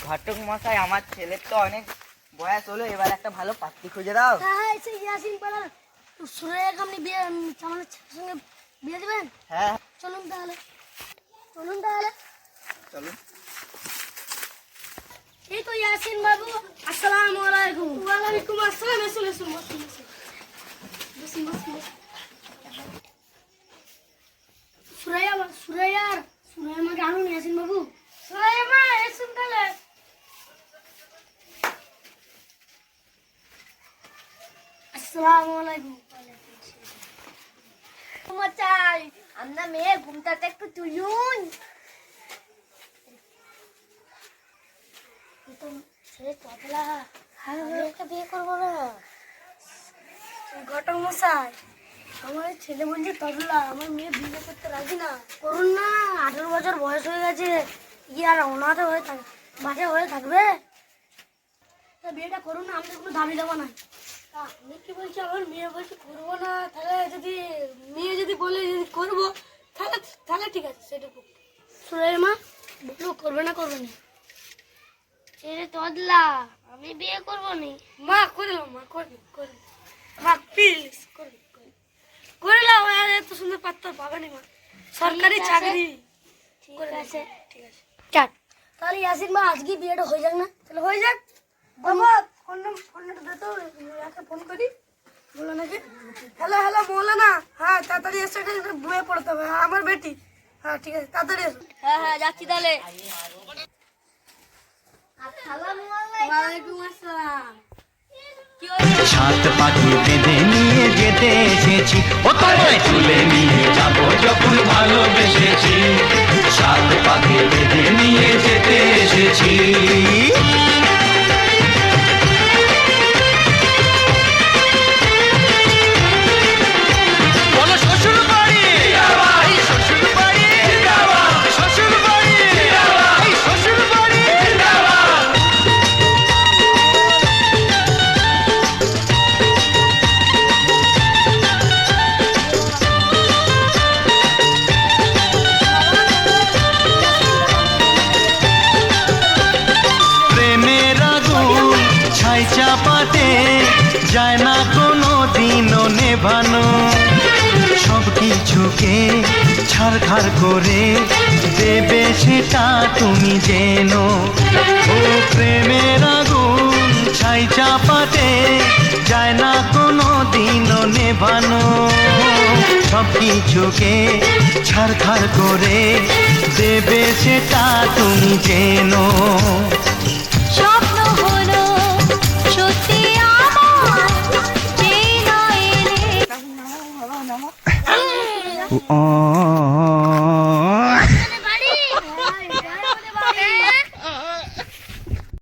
ঘটক মশাই, আমার ছেলের তো অনেক বয়স হলো, এবার একটা ভালো পাত্রী খুঁজে দাও। হ্যাঁ, সেই ইয়াসিন পাড়া সুরাইয়াকে আপনি বিয়ে আমার ছেলের সঙ্গে বিয়ে দেবেন? হ্যাঁ চলুন তাহলে। চলুন। এই তো ইয়াসিন বাবু, আসসালামু আলাইকুম। ওয়ালাইকুম আসসালাম। এসুন এসুন, বসুন বসুন বসুন বসুন। সুরাইয়া মাকে আনুন ইয়াসিন বাবু। সুরাইয়া মা, এসুন তাহলে। আসসালামু আলাইকুম। মশাই, আমরা মেয়ে ঘুমটাতে একটু তুলুন। ছেলে তবলা, ওকে বিয়ে করবো না। ঘটক মশাই, আমার ছেলে বলছে তবলা, আমার মেয়ে বিয়ে করতে রাজি না। করুন না, 18 বছর বয়স হয়ে গেছে, কি আর অনাথ হয়ে বাসে হয়ে থাকবে? বিয়েটা করুন না, আমাদের কোনো দাবি দেওয়া নাই। আমি কি বলছি, আমার মেয়ে বলছি করবো না, তাহলে মেয়ে যদি বলে করবো, তাহলে ঠিক আছে, সেটুকু। সুরাইয়া মা বলো, করবে না? ছেলে তদলা, আমি বিয়ে করবো নি। মা করে নাও, মা প্লিজ করে নাও। এত সুন্দর পাত্র পাবেনি মা, সরকারি চাকরি। ঠিক আছে। চাট তাহলে ইয়াসিন মা, আজকে বিয়েটা হয়ে যাক না? তাহলে হয়ে যাক। বাবা, ফোনটা দে তো, ইয়াকে ফোন করি। বলো নাকি, হ্যালো মৌলানা, হ্যাঁ তাড়াতাড়ি এসে বয়ে পড়তে হবে, আমার বেটি। হ্যাঁ ঠিক আছে, তাড়াতাড়ি এসো। হ্যাঁ, যাচ্ছি তাহলে। ওয়ালাইকুম আসসালাম। সাত পাখি বেঁধে নিয়ে যেতে এসেছি, ও তোমায় তুলে নিয়ে যাবো যখন ভালোবেসেছি। সাত পাখি বেঁধে নিয়ে যেতে এসেছি। বলো শ্বশুর বাড়ি, এই শ্বশুর বাড়ি, শ্বশুর বাড়ি, এই শ্বশুর বাড়ি। প্রেমের আগুন ছাই চাপাতে যায় না কোনো দিনও নেভানো। সব কিছুকে ছারখার করে দেবে সেটা তুমি জেনো। ও প্রেমের আগুন ছাই চাপাতে যায় না কোনো দিনও নেভানো। সব কিছুকে ছারখার করে দেবে সেটা তুমি জেনো। স্বপ্ন হলো সত্যি আমার, যে নয় রে। ও